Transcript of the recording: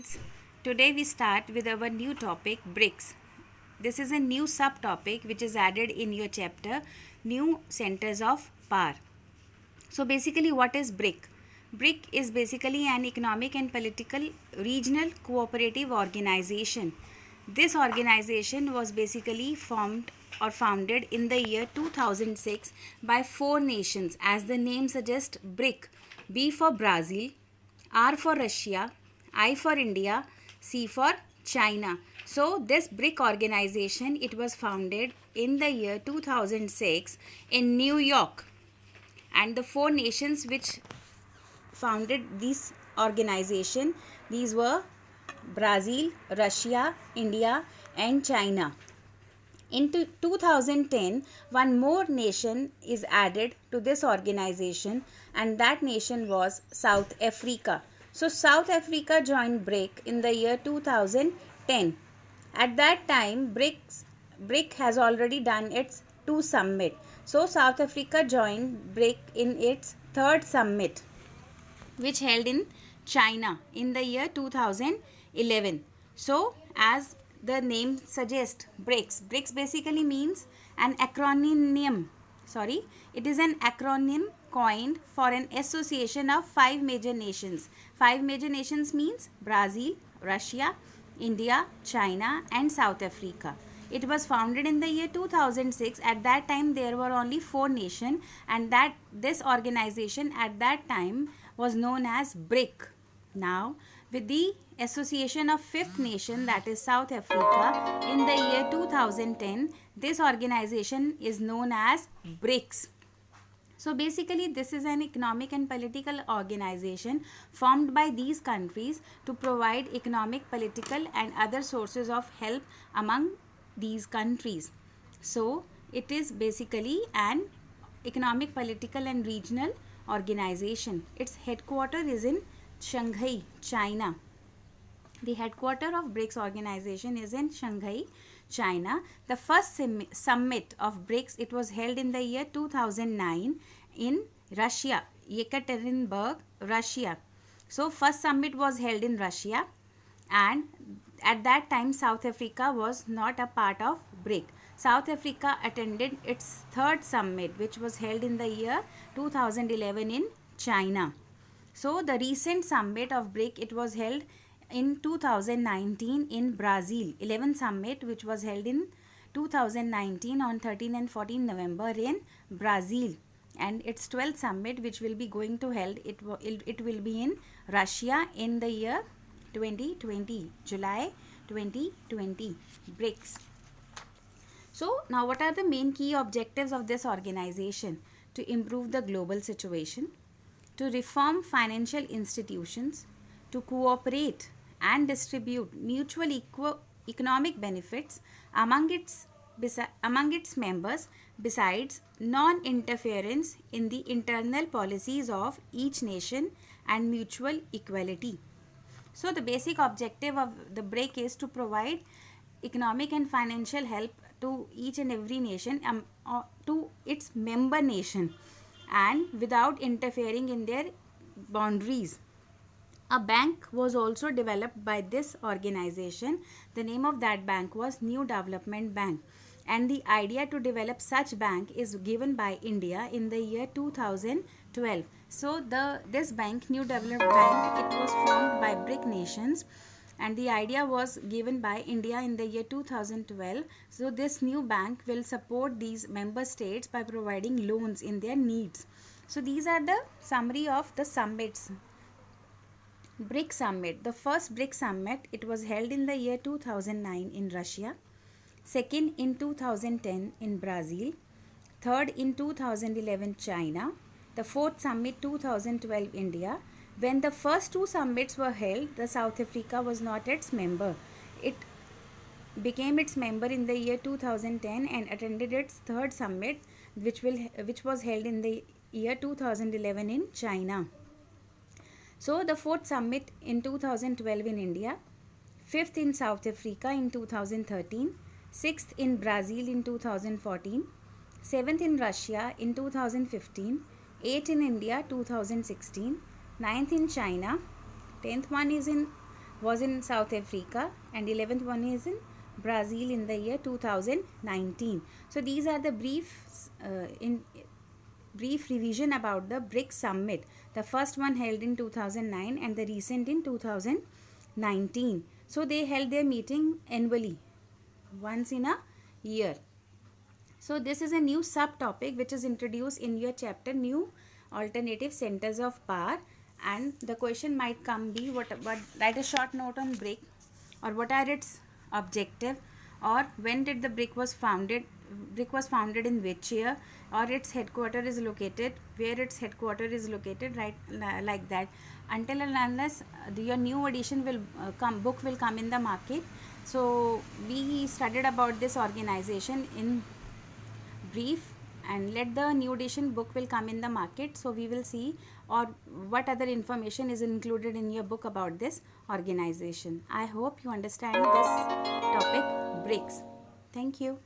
kids. Today we start with our new topic BRICS. This is a new subtopic which is added in your chapter New Centers of Power. So basically what is BRIC? BRIC is basically an economic and political regional cooperative organization. This organization was basically formed or founded in the year 2006 by 4 nations, as the name suggests. BRIC: B for Brazil, R for Russia, I for India, C for China. So this BRIC organization, it was founded in the year 2006 in New York, and the 4 nations which founded this organization, these were Brazil, Russia, India and China. In 2010, one more nation is added to this organization, and that nation was South Africa. So South Africa joined BRIC in the year 2010. At that time, BRIC has already done its 2 summit. So South Africa joined BRIC in its 3rd summit, which held in China in the year 2011. So as the name suggests, BRICS basically means an acronym. It is an acronym coined for an association of 5 major nations. 5 major nations means Brazil, Russia, India, China and South Africa. It was founded in the year 2006. At that time there were only 4 nations, and that this organization at that time was known as BRIC. Now, with the association of 5th nation, that is South Africa, in the year 2010, this organization is known as BRICS. So basically this is an economic and political organization formed by these countries to provide economic, political and other sources of help among these countries. So it is basically an economic, political and regional organization. Its headquarters is in Shanghai, China. The headquarters of BRICS organization is in Shanghai, China. The first summit of BRICS, it was held in the year 2009 in Russia, Yekaterinburg, Russia. So first summit was held in Russia, and at that time South Africa was not a part of BRIC. South Africa attended its 3rd summit, which was held in the year 2011 in China. So the recent summit of BRIC, it was held in 2019 in Brazil. 11th summit, which was held in 2019 on 13 and 14 November in Brazil, and its 12th summit, which will be going to held, it will be in Russia in the year 2020, July 2020. BRICS. So now what are the main key objectives of this organization? To improve the global situation, to reform financial institutions, to cooperate and distribute mutual economic benefits among its members, besides non-interference in the internal policies of each nation and mutual equality. So the basic objective of the BRIC is to provide economic and financial help to each and every nation, to its member nation, and without interfering in their boundaries. A bank was also developed by this organization. The name of that bank was New Development Bank, and the idea to develop such bank is given by India in the year 2012. So this bank, New Development Bank, it was formed by BRIC nations, and the idea was given by India in the year 2012. So this new bank will support these member states by providing loans in their needs. So these are the summary of the summits. BRIC summit. The first BRIC summit, it was held in the year 2009 in Russia, second in 2010 in Brazil, third in 2011 China, the 4th summit 2012 India. When the first 2 summits were held, the South Africa was not its member. It became its member in the year 2010 and attended its 3rd summit, which was held in the year 2011 in China. So the 4th summit in 2012 in India, 5th in South Africa in 2013, 6th in Brazil in 2014, 7th in Russia in 2015, 8th in India 2016, 9th in China, 10th one is in was in South Africa, and 11th one is in Brazil in the year 2019. So these are the brief revision about the BRICS Summit. The first one held in 2009 and the recent in 2019. So they held their meeting annually, once in a year. So this is a new subtopic which is introduced in your chapter New Alternative Centers of Power, and the question might come be what write a short note on BRIC, or what are its objective, or when did the BRIC was founded in which year, or its headquarter is located, where its headquarter is located, right, like that. Until and unless your new edition will book will come in the market. So we studied about this organization in brief, and let the new edition book will come in the market, so we will see or what other information is included in your book about this organization. I hope you understand this topic, BRICS. Thank you.